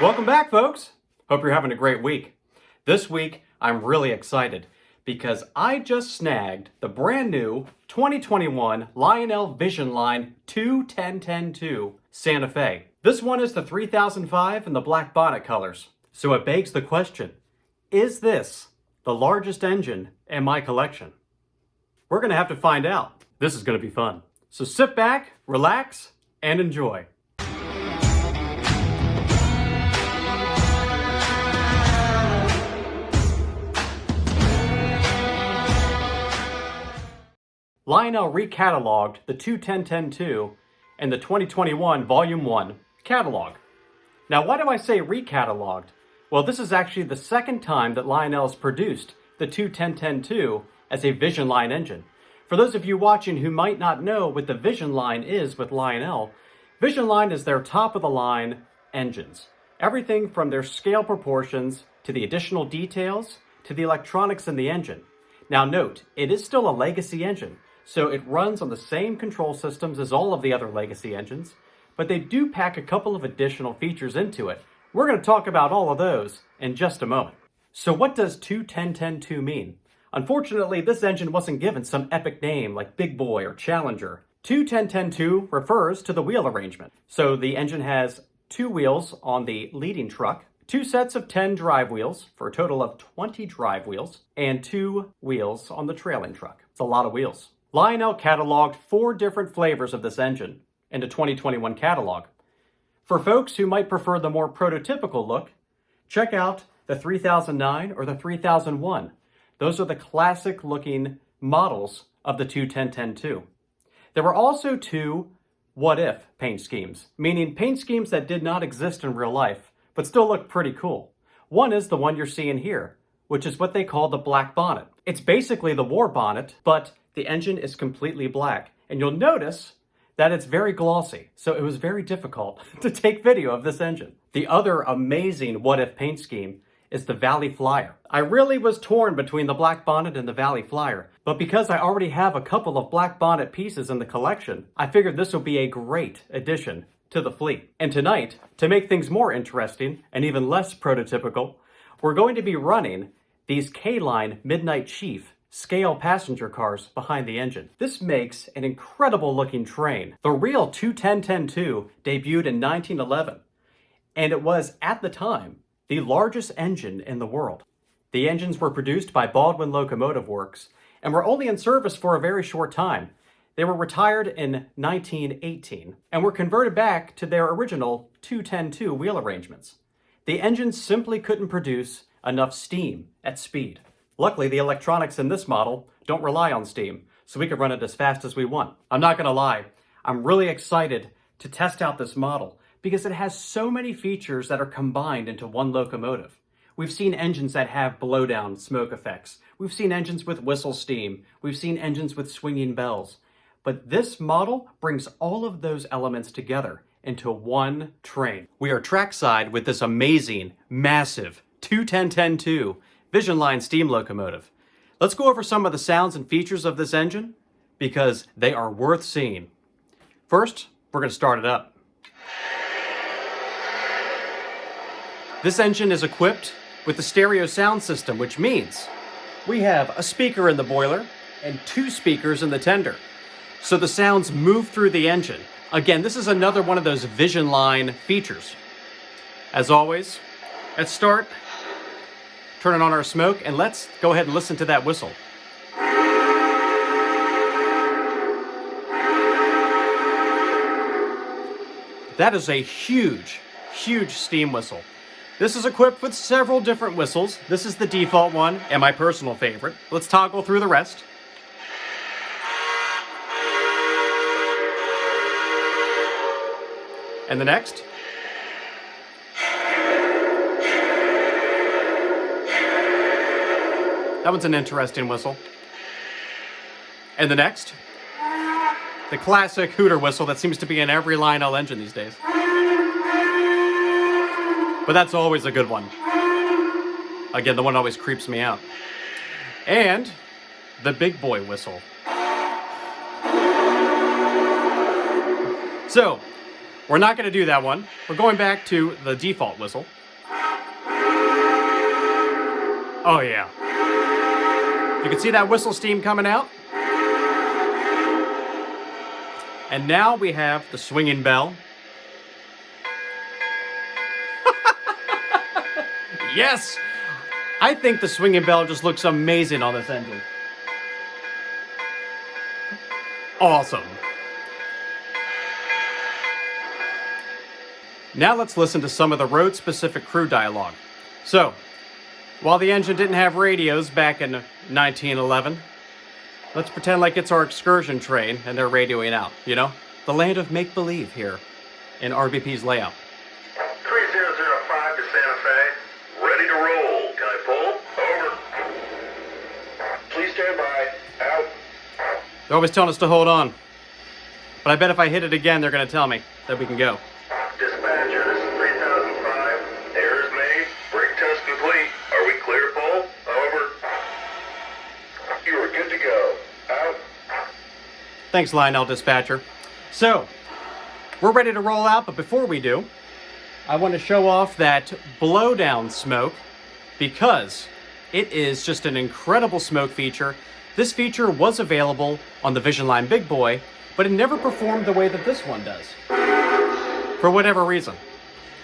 Welcome back, folks. Hope you're having a great week. This week, I'm really excited because I just snagged the brand new 2021 Lionel Vision Line 21010-2 Santa Fe. This one is the 3005 in the black bonnet colors. So it begs the question, is this the largest engine in my collection? We're going to have to find out. This is going to be fun. So sit back, relax, and enjoy. Lionel recatalogued the 21010-2 in the 2021 Volume 1 catalog. Now, why do I say recatalogued? Well, this is actually the second time that Lionel's produced the 21010-2 as a Vision Line engine. For those of you watching who might not know what the Vision Line is with Lionel, Vision Line is their top-of-the-line engines. Everything from their scale proportions to the additional details to the electronics in the engine. Now note, it is still a legacy engine, so it runs on the same control systems as all of the other legacy engines, but they do pack a couple of additional features into it. We're going to talk about all of those in just a moment. So what does 21010-2 mean? Unfortunately, this engine wasn't given some epic name like Big Boy or Challenger. 21010-2 refers to the wheel arrangement. So the engine has 2 wheels on the leading truck, 2 sets of 10 drive wheels for a total of 20 drive wheels, and 2 wheels on the trailing truck. It's a lot of wheels. Lionel cataloged 4 different flavors of this engine in the 2021 catalog. For folks who might prefer the more prototypical look, check out the 3009 or the 3001. Those are the classic looking models of the 21010-2. There were also 2 what-if paint schemes, meaning paint schemes that did not exist in real life, but still look pretty cool. One is the one you're seeing here, which is what they call the black bonnet. It's basically the war bonnet, but the engine is completely black. And you'll notice that it's very glossy, so it was very difficult to take video of this engine. The other amazing what-if paint scheme is the Valley Flyer. I really was torn between the black bonnet and the Valley Flyer, but because I already have a couple of black bonnet pieces in the collection, I figured this would be a great addition to the fleet. And tonight, to make things more interesting and even less prototypical, we're going to be running these K-Line Midnight Chief scale passenger cars behind the engine. This makes an incredible looking train. The real 21010-2 debuted in 1911, and it was, at the time, the largest engine in the world. The engines were produced by Baldwin Locomotive Works and were only in service for a very short time. They were retired in 1918 and were converted back to their original 210-2 wheel arrangements. The engines simply couldn't produce enough steam at speed. Luckily, the electronics in this model don't rely on steam, so we can run it as fast as we want. I'm not going to lie, I'm really excited to test out this model because it has so many features that are combined into one locomotive. We've seen engines that have blowdown smoke effects. We've seen engines with whistle steam. We've seen engines with swinging bells. But this model brings all of those elements together into one train. We are trackside with this amazing, massive 21010-2 Vision Line steam locomotive. Let's go over some of the sounds and features of this engine because they are worth seeing. First, we're going to start it up. This engine is equipped with the stereo sound system, which means we have a speaker in the boiler and 2 speakers in the tender. So the sounds move through the engine. Again, this is another one of those Vision Line features. As always, let's start turning on our smoke, and let's go ahead and listen to that whistle. That is a huge, huge steam whistle. This is equipped with several different whistles. This is the default one and my personal favorite. Let's toggle through the rest. And the next. That one's an interesting whistle. And the next. The classic hooter whistle that seems to be in every Lionel engine these days. But that's always a good one. Again, the one that always creeps me out. And the big boy whistle. So, we're not going to do that one. We're going back to the default whistle. Oh yeah. You can see that whistle steam coming out. And now we have the swinging bell. Yes! I think the swinging bell just looks amazing on this engine. Awesome. Now let's listen to some of the road-specific crew dialogue. So, while the engine didn't have radios back in 1911, let's pretend like it's our excursion train and they're radioing out, you know? The land of make-believe here in RBP's layout. 3005 to Santa Fe. Ready to roll. Can I pull? Over. Please stand by. Out. They're always telling us to hold on. But I bet if I hit it again, they're going to tell me that we can go. Dispatcher, this is 3005. Errors made. Brake test complete. Are we clear to pull? Over. You are good to go. Out. Thanks, Lionel Dispatcher. So, we're ready to roll out, but before we do, I want to show off that blowdown smoke because it is just an incredible smoke feature. This feature was available on the Vision Line Big Boy, but it never performed the way that this one does. For whatever reason.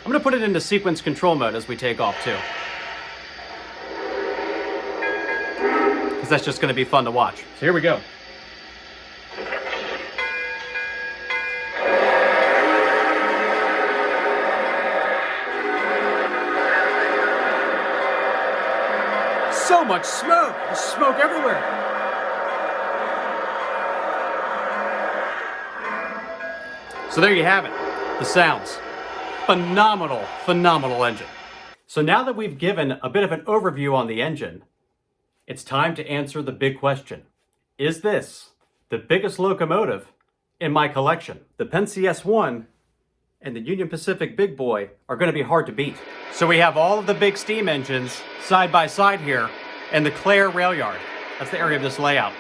I'm going to put it into sequence control mode as we take off too. Because that's just going to be fun to watch. So here we go. So much smoke! There's smoke everywhere! So there you have it. The sounds. Phenomenal, phenomenal engine. So now that we've given a bit of an overview on the engine, it's time to answer the big question. Is this the biggest locomotive in my collection? The Penske S1 and the Union Pacific Big Boy are going to be hard to beat. So we have all of the big steam engines side by side here in the Clare rail yard. That's the area of this layout.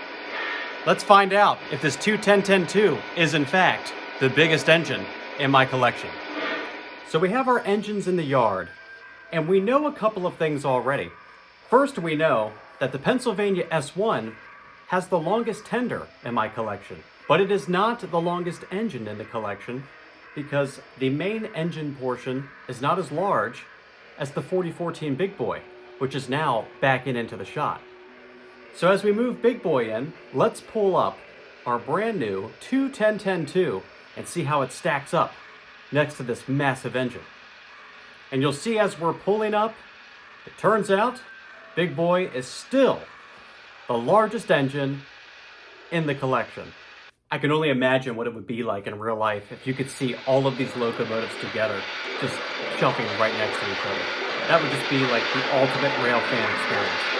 Let's find out if this 210-10-2 is in fact the biggest engine in my collection. So we have our engines in the yard, and we know a couple of things already. First, we know that the Pennsylvania S1 has the longest tender in my collection, but it is not the longest engine in the collection because the main engine portion is not as large as the 4014 Big Boy, which is now backing into the shot. So as we move Big Boy in, let's pull up our brand new 210-10-2 and see how it stacks up next to this massive engine. And you'll see as we're pulling up, it turns out Big Boy is still the largest engine in the collection. I can only imagine what it would be like in real life if you could see all of these locomotives together, just shelving right next to each other. That would just be like the ultimate rail fan experience.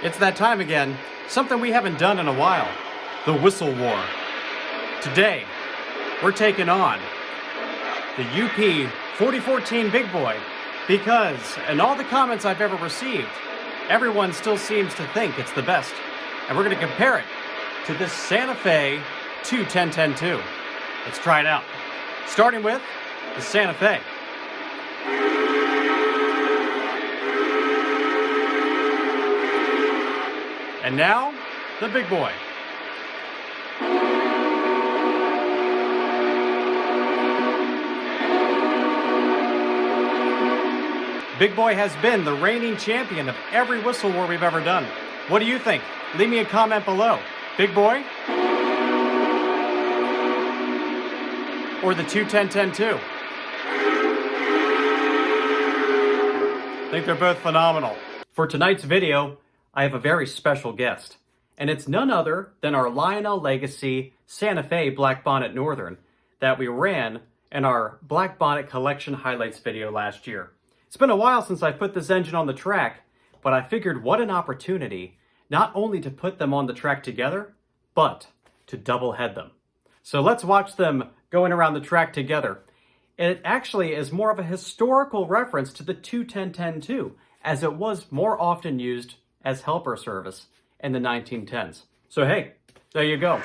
It's that time again, something we haven't done in a while, the Whistle War. Today, we're taking on the UP 4014 Big Boy because, in all the comments I've ever received, everyone still seems to think it's the best. And we're going to compare it to this Santa Fe 210-10-2. Let's try it out. Starting with the Santa Fe. And now, the Big Boy. Big Boy has been the reigning champion of every Whistle War we've ever done. What do you think? Leave me a comment below. Big Boy? Or the 210-10-2? I think they're both phenomenal. For tonight's video, I have a very special guest, and it's none other than our Lionel Legacy Santa Fe Black Bonnet Northern that we ran in our Black Bonnet Collection Highlights video last year. It's been a while since I put this engine on the track, but I figured what an opportunity not only to put them on the track together, but to double head them. So let's watch them going around the track together. It actually is more of a historical reference to the 210-10-2, as it was more often used as helper service in the 1910s. So hey, there you go.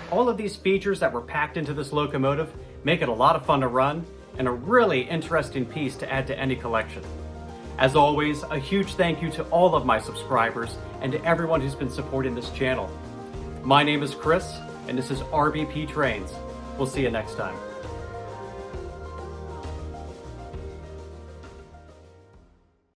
All of these features that were packed into this locomotive make it a lot of fun to run and a really interesting piece to add to any collection. As always, a huge thank you to all of my subscribers and to everyone who's been supporting this channel. My name is Chris, and this is RBP Trains. We'll see you next time.